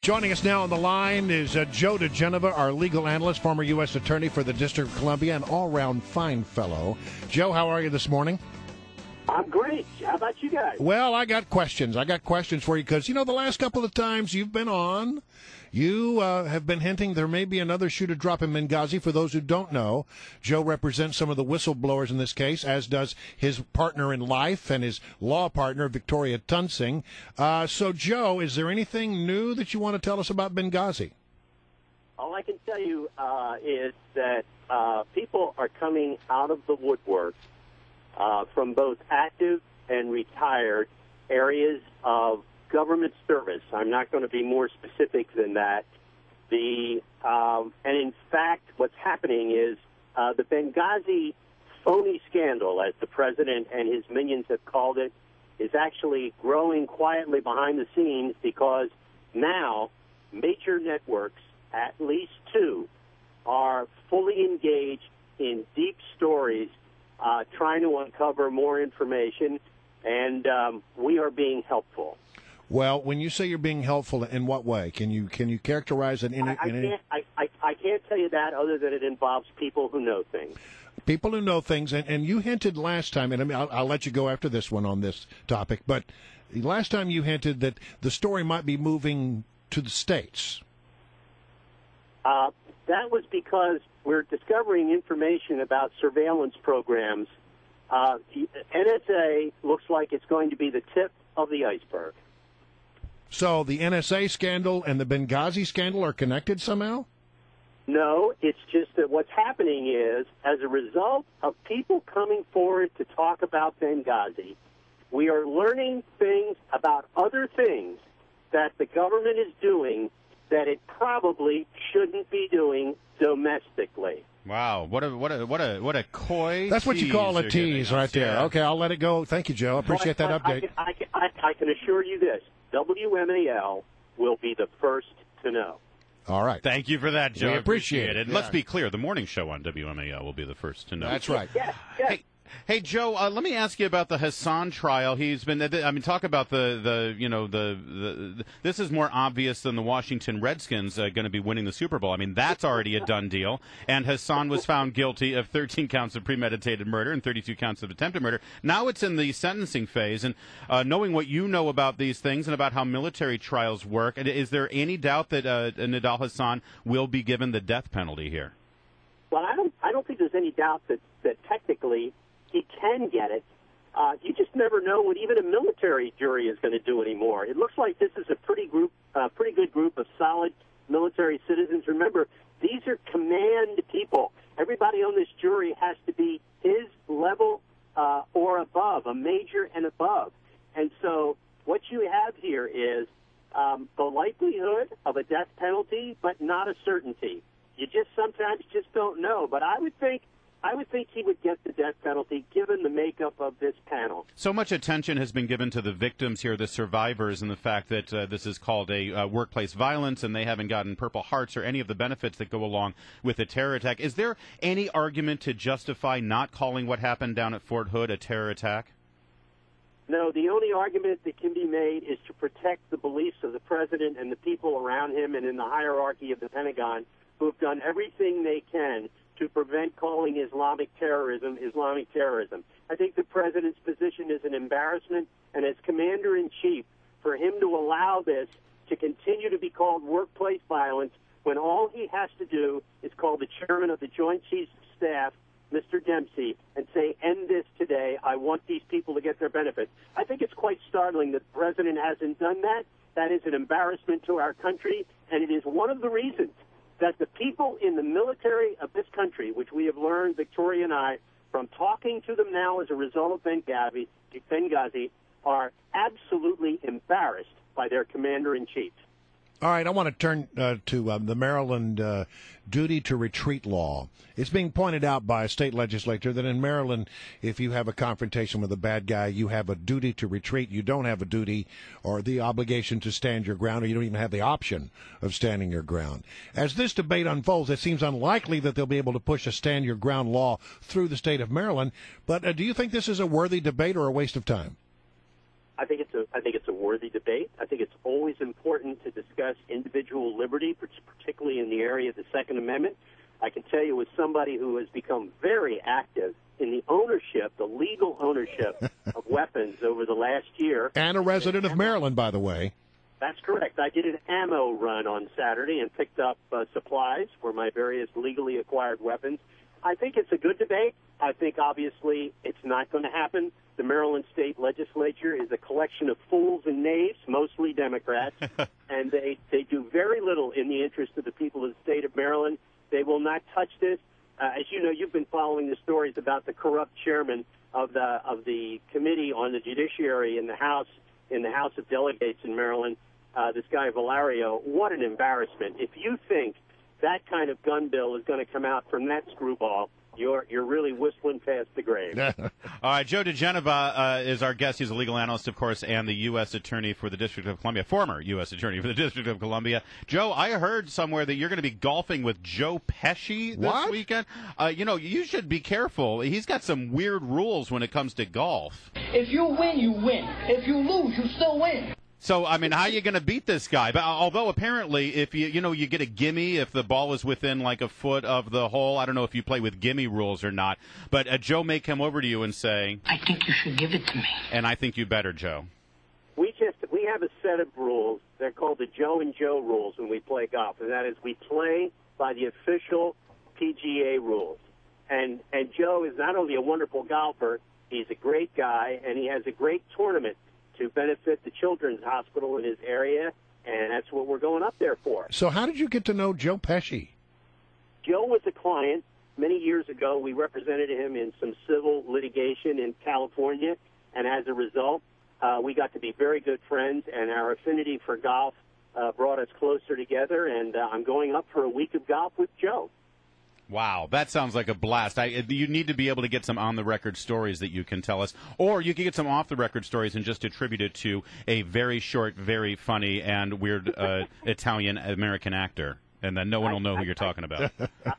Joining us now on the line is Joe DiGenova, our legal analyst, former U.S. attorney for the District of Columbia, an all-round fine fellow. Joe, how are you this morning? I'm great. How about you guys? Well, I got questions. For you because, the last couple of times you've been on, you have been hinting there may be another shoe to drop in Benghazi. For those who don't know, Joe represents some of the whistleblowers in this case, as does his partner in life and his law partner, Victoria Tunsing. So, Joe, is there anything new that you want to tell us about Benghazi? All I can tell you is that people are coming out of the woodwork from both active and retired areas of government service. I'm not going to be more specific than that. And in fact, what's happening is the Benghazi phony scandal, as the president and his minions have called it, is actually growing quietly behind the scenes because now major networks, at least two, are fully engaged in deep stories trying to uncover more information, and we are being helpful. Well, when you say you're being helpful, in what way? Can you characterize it in any... I can't tell you that other than it involves people who know things. People who know things, and you hinted last time, and I'll let you go after this one on this topic, but last time you hinted that the story might be moving to the States. That was because we're discovering information about surveillance programs. NSA looks like it's going to be the tip of the iceberg. So the NSA scandal and the Benghazi scandal are connected somehow? No, it's just that what's happening is, as a result of people coming forward to talk about Benghazi, we are learning things about other things that the government is doing that it probably shouldn't be doing domestically. Wow, what a coy. That's what you call a tease right there. Yeah. Okay, I'll let it go. Thank you, Joe. I appreciate that update. I can assure you this: WMAL will be the first to know. All right. Thank you for that, Joe. We appreciate it. And let's be clear: the morning show on WMAL will be the first to know. That's right. Yes. Hey, Joe, let me ask you about the Hassan trial. He's been, talk about this is more obvious than the Washington Redskins going to be winning the Super Bowl. I mean, that's already a done deal. And Hassan was found guilty of 13 counts of premeditated murder and 32 counts of attempted murder. Now it's in the sentencing phase. And knowing what you know about these things and about how military trials work, is there any doubt that Nidal Hassan will be given the death penalty here? Well, I don't think there's any doubt that technically he can get it. You just never know what even a military jury is going to do anymore. It looks like this is a pretty good group of solid military citizens. Remember, these are command people. Everybody on this jury has to be his level or above, a major and above. And so what you have here is the likelihood of a death penalty, but not a certainty. You just sometimes just don't know. But I would think he would get the death penalty given the makeup of this panel. So much attention has been given to the victims here, the survivors, and the fact that this is called a workplace violence and they haven't gotten Purple Hearts or any of the benefits that go along with a terror attack. Is there any argument to justify not calling what happened down at Fort Hood a terror attack? No, the only argument that can be made is to protect the beliefs of the president and the people around him and in the hierarchy of the Pentagon who have done everything they can to prevent calling Islamic terrorism. I think the president's position is an embarrassment, and as commander-in-chief, for him to allow this to continue to be called workplace violence when all he has to do is call the chairman of the Joint Chiefs of Staff, Mr. Dempsey, and say, end this today. I want these people to get their benefits. I think it's quite startling that the president hasn't done that. That is an embarrassment to our country, and it is one of the reasons that the people in the military of this country, which we have learned, Victoria and I, from talking to them now as a result of Benghazi, are absolutely embarrassed by their commander-in-chief. All right, I want to turn to the Maryland duty to retreat law. It's being pointed out by a state legislature that in Maryland, if you have a confrontation with a bad guy, you have a duty to retreat. You don't have a duty or the obligation to stand your ground, or you don't even have the option of standing your ground. As this debate unfolds, it seems unlikely that they'll be able to push a stand your ground law through the state of Maryland. But do you think this is a worthy debate or a waste of time? I think it's a worthy debate. I think it's always important to discuss individual liberty, particularly in the area of the Second Amendment. I can tell you, as somebody who has become very active in the ownership, the legal ownership of weapons over the last year. And a resident of Maryland, by the way. That's correct. I did an ammo run on Saturday and picked up supplies for my various legally acquired weapons. I think it's a good debate. I think, obviously, it's not going to happen. The Maryland State Legislature is a collection of fools and knaves, mostly Democrats, and they do very little in the interest of the people of the state of Maryland. They will not touch this. As you know, you've been following the stories about the corrupt chairman of the committee on the judiciary in the House of Delegates in Maryland, this guy Valario. What an embarrassment! If you think that kind of gun bill is going to come out from that screwball, you're really whistling past the grave. All right, Joe DiGenova is our guest. He's a legal analyst, of course, and the U.S. Attorney for the District of Columbia, former U.S. Attorney for the District of Columbia. Joe, I heard somewhere that you're going to be golfing with Joe Pesci this weekend. You should be careful. He's got some weird rules when it comes to golf. If you win, you win. If you lose, you still win. So, I mean, how are you going to beat this guy? But although apparently, if you get a gimme if the ball is within like a foot of the hole. I don't know if you play with gimme rules or not. But Joe may come over to you and say, "I think you should give it to me." And I think you better, Joe. We have a set of rules. They're called the Joe and Joe rules when we play golf, and that is we play by the official PGA rules. And Joe is not only a wonderful golfer, he's a great guy, and he has a great tournament to benefit the Children's Hospital in his area, and that's what we're going up there for. So how did you get to know Joe Pesci? Joe was a client. Many years ago, we represented him in some civil litigation in California, and as a result, we got to be very good friends, and our affinity for golf brought us closer together, and I'm going up for a week of golf with Joe. Wow, that sounds like a blast. You need to be able to get some on-the-record stories that you can tell us, or you can get some off-the-record stories and just attribute it to a very short, very funny, and weird Italian-American actor, and then no one will know who you're talking about.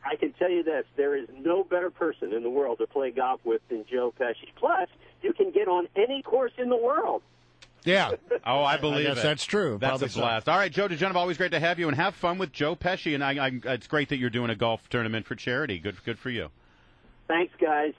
I can tell you this. There is no better person in the world to play golf with than Joe Pesci. Plus, you can get on any course in the world. Yeah. Oh, I believe I guess it. that's true. That's Probably a blast. so. All right, Joe DiGenova, always great to have you, and have fun with Joe Pesci. And it's great that you're doing a golf tournament for charity. Good for you. Thanks, guys.